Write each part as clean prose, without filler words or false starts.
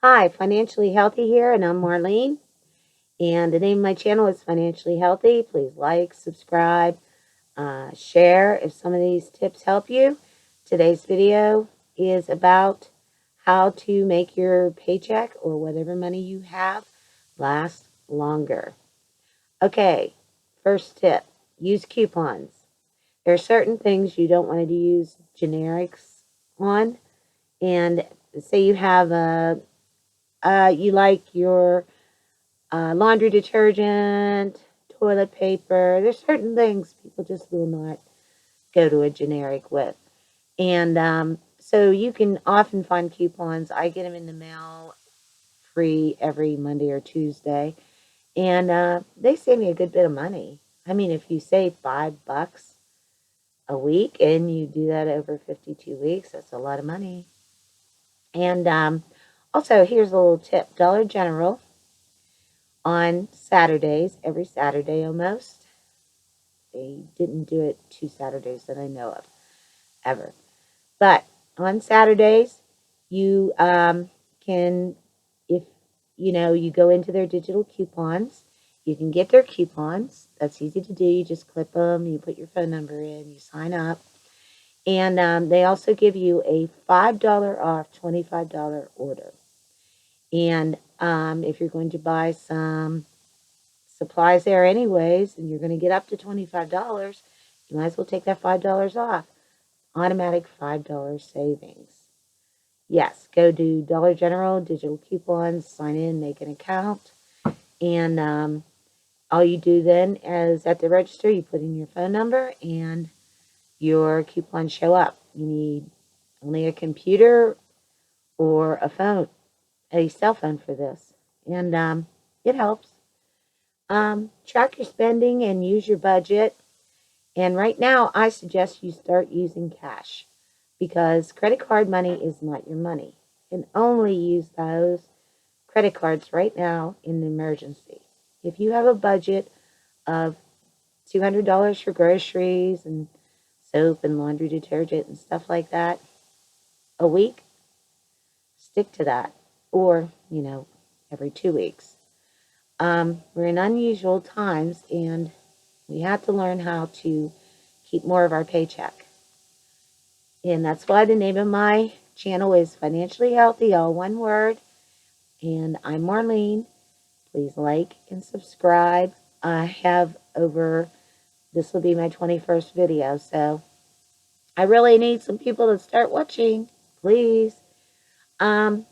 Hi, Financially Healthy here, and I'm Marlene. And the name of my channel is Financially Healthy. Please like, subscribe, share if some of these tips help you. Today's video is about how to make your paycheck or whatever money you have last longer. Okay, first tip, use coupons. There are certain things you don't want to use generics on. And say you have you like your laundry detergent, toilet paper. There's certain things people just will not go to a generic with. And so you can often find coupons. I get them in the mail free every Monday or Tuesday. And they save me a good bit of money. I mean, if you save $5 a week and you do that over 52 weeks, that's a lot of money. And also, here's a little tip. Dollar General on Saturdays, every Saturday almost. They didn't do it 2 Saturdays that I know of, ever. But on Saturdays, you can, if you go into their digital coupons, you can get their coupons. That's easy to do. You just clip them, you put your phone number in, you sign up. And they also give you a $5 off $25 order. And if you're going to buy some supplies there anyways, and you're going to get up to $25, you might as well take that $5 off. Automatic $5 savings. Yes, go to Dollar General, digital coupons, sign in, make an account. And all you do then is at the register, you put in your phone number and your coupons show up. You need only a computer or a phone, a cell phone for this. And it helps. Track your spending and use your budget. And right now, I suggest you start using cash because credit card money is not your money. You can only use those credit cards right now in an emergency. If you have a budget of $200 for groceries and soap and laundry detergent and stuff like that a week, stick to that. Or, every 2 weeks. We're in unusual times and we have to learn how to keep more of our paycheck. And that's why the name of my channel is Financially Healthy, all one word. And I'm Marlene. Please like and subscribe. I have this will be my 21st video, so I really need some people to start watching. Please. Shop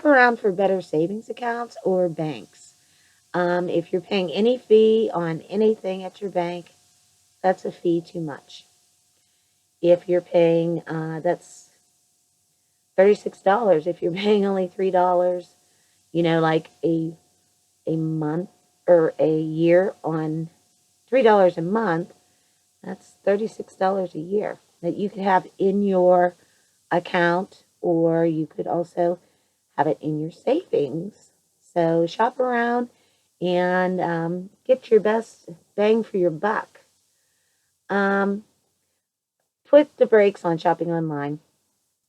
around for better savings accounts or banks. If you're paying any fee on anything at your bank, that's a fee too much. If you're paying, that's $36. If you're paying only $3, like a month or a year on $3 a month, that's $36 a year that you could have in your account, or you could also have it in your savings. So shop around and get your best bang for your buck. Put the brakes on shopping online.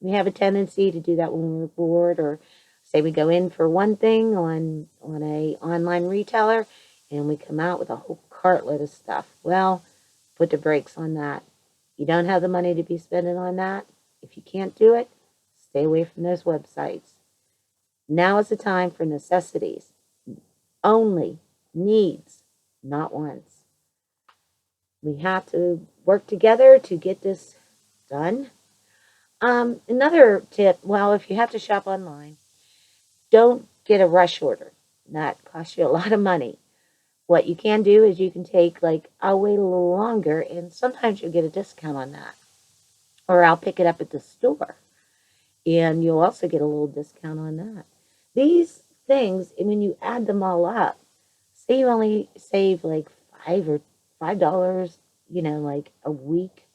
We have a tendency to do that when we're bored, or say we go in for one thing on a online retailer and we come out with a whole cartload of stuff. Well, put the brakes on that. You don't have the money to be spending on that. If you can't do it, stay away from those websites. Now is the time for necessities. Only needs, not wants. We have to work together to get this done. Another tip, well, if you have to shop online, don't get a rush order. That costs you a lot of money. What you can do is you can take, I'll wait a little longer, and sometimes you'll get a discount on that. Or I'll pick it up at the store, and you'll also get a little discount on that. These things, when you add them all up, say you only save like $5, a week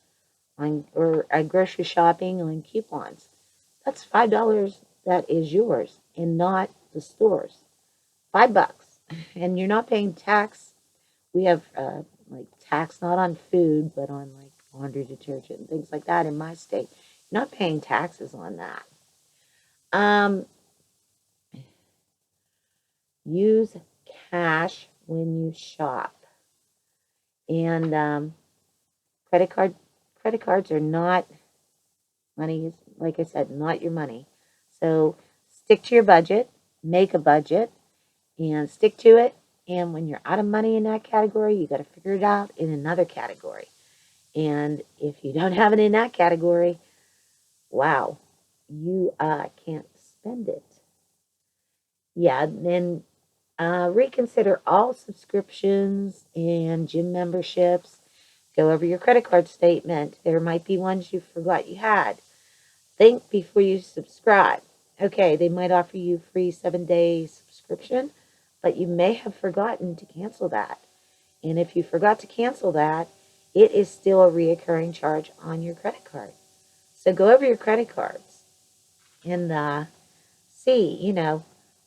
or grocery shopping on coupons. That's $5 that is yours and not the store's. $5, and you're not paying tax. We have tax not on food, but on laundry detergent and things like that in my state. You're not paying taxes on that. Um, use cash when you shop. And credit card credit cards are not money is, like I said, not your money. So stick to your budget, make a budget, and stick to it. And when you're out of money in that category, you got to figure it out in another category. And if you don't have it in that category, wow, you can't spend it. Yeah, then reconsider all subscriptions and gym memberships. Go over your credit card statement. There might be ones you forgot you had. Think before you subscribe. Okay, they might offer you free 7-day subscription, but you may have forgotten to cancel that. And if you forgot to cancel that, it is still a reoccurring charge on your credit card. So go over your credit cards and see,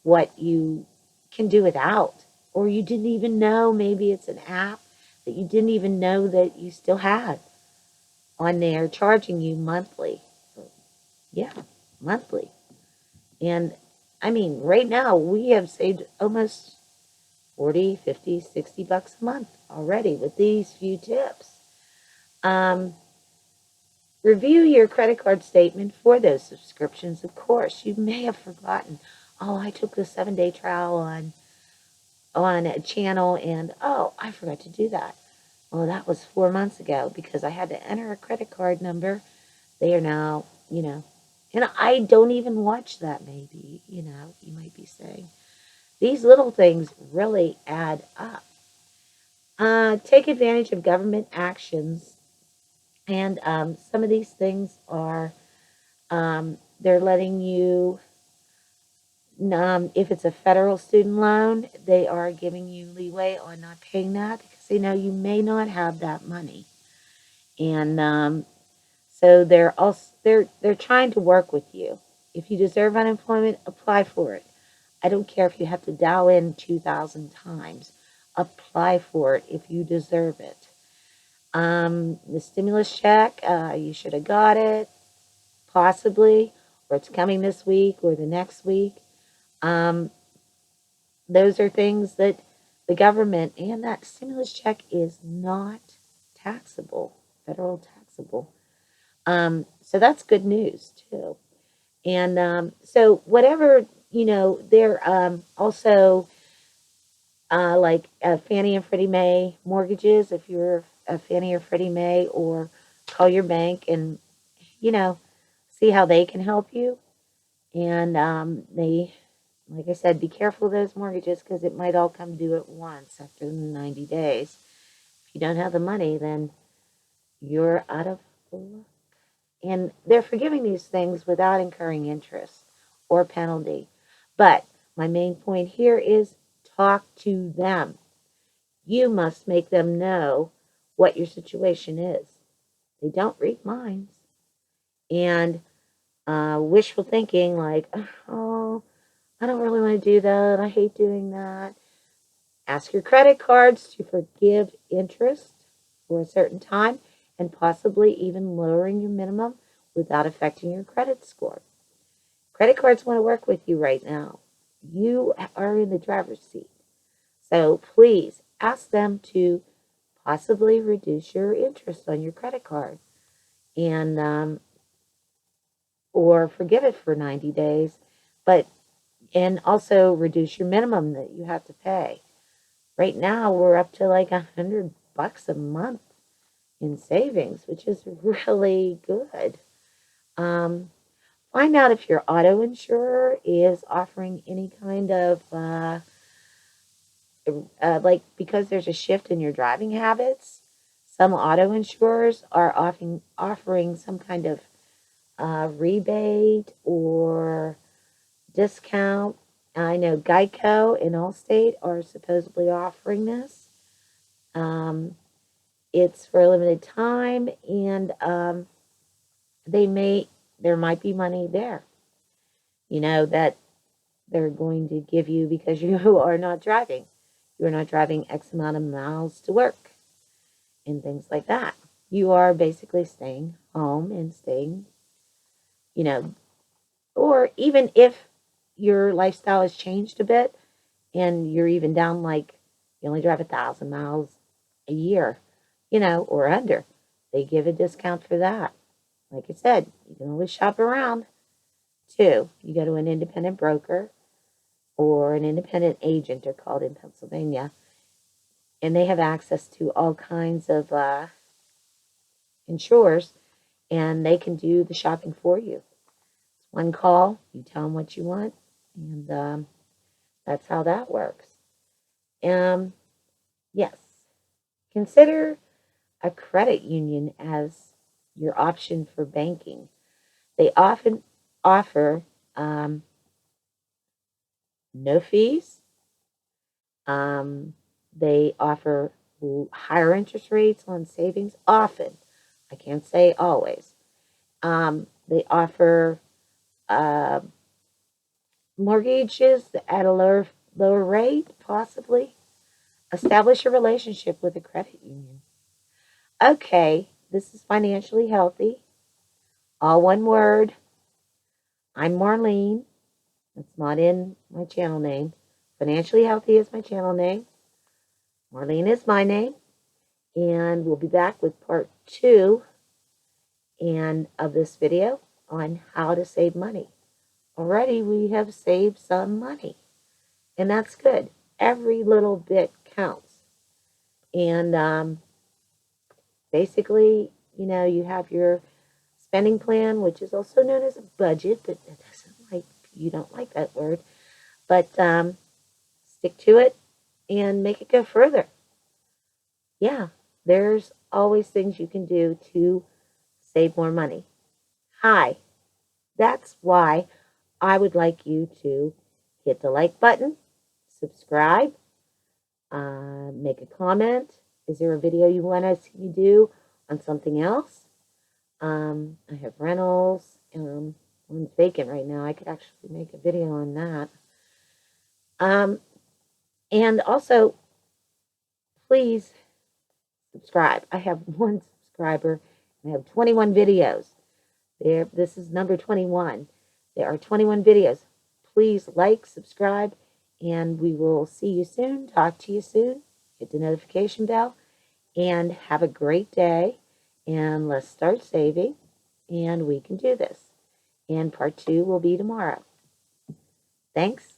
what you can do without. Or you didn't even know, maybe it's an app that you didn't even know that you still had on there charging you monthly. Yeah, monthly. And I mean, right now we have saved almost 40, 50, 60 bucks a month already with these few tips. Um, Review your credit card statement for those subscriptions. Of course, you may have forgotten. Oh, I took the 7-day trial on a channel, and oh, I forgot to do that. Well, that was 4 months ago because I had to enter a credit card number. They are now, and I don't even watch that. Maybe you might be saying these little things really add up. Take advantage of government actions, and some of these things are they're letting you, if it's a federal student loan, they are giving you leeway on not paying that because they know you may not have that money. And so they're trying to work with you. If you deserve unemployment, apply for it. I don't care if you have to dial in 2,000 times. Apply for it if you deserve it. The stimulus check, you should have got it, possibly, or it's coming this week or the next week. Um, those are things that the government, and that stimulus check is not taxable, federal taxable. So that's good news too. And so whatever, they're also like Fannie and Freddie Mae mortgages, if you're a Fannie or Freddie Mae, or call your bank and, you know, see how they can help you. And like I said, be careful of those mortgages because it might all come due at once after the 90 days. If you don't have the money, then you're out of luck. And they're forgiving these things without incurring interest or penalty. But my main point here is talk to them. You must make them know what your situation is. They don't read minds. And wishful thinking, like, oh, I don't really want to do that. I hate doing that. Ask your credit cards to forgive interest for a certain time and possibly even lowering your minimum without affecting your credit score. Credit cards want to work with you right now. You are in the driver's seat. So please ask them to possibly reduce your interest on your credit card and or forgive it for 90 days, but and also reduce your minimum that you have to pay. Right now, we're up to like $100 a month in savings, which is really good. Um, Find out if your auto insurer is offering any kind of like, because there's a shift in your driving habits. Some auto insurers are offering some kind of rebate or discount. I know Geico and Allstate are supposedly offering this. Um, it's for a limited time, and there might be money there, that they're going to give you because you are not driving. You're not driving X amount of miles to work and things like that. You are basically staying home and staying, you know, Or even if your lifestyle has changed a bit and you're even down like you only drive 1,000 miles a year, or under, they give a discount for that. Like I said, you can always shop around too. You go to an independent broker or an independent agent, they're called in Pennsylvania, and they have access to all kinds of insurers, and they can do the shopping for you. It's one call, you tell them what you want, and that's how that works. Yes, consider a credit union as your option for banking. They often offer no fees. Um, they offer higher interest rates on savings often. I can't say always. They offer uh, mortgages at a lower rate, possibly. Establish a relationship with a credit union. Okay, this is financially healthy. All one word. I'm Marlene. It's not in my channel name. Financially Healthy is my channel name. Marlene is my name. And we'll be back with part 2 of this video on how to save money. Already we have saved some money. And that's good. Every little bit counts. And basically, you have your spending plan, which is also known as a budget, but that doesn't you don't like that word. But stick to it and make it go further. Yeah, there's always things you can do to save more money. Hi, that's why I would like you to hit the like button, subscribe, make a comment. Is there a video you want to see me do on something else? I have rentals. One's vacant right now. I could actually make a video on that. And also, please subscribe. I have 1 subscriber and I have 21 videos. This is number 21. There are 21 videos. Please like, subscribe, and we will see you soon. Talk to you soon. Hit the notification bell, and have a great day. And let's start saving, and we can do this. And part 2 will be tomorrow. Thanks.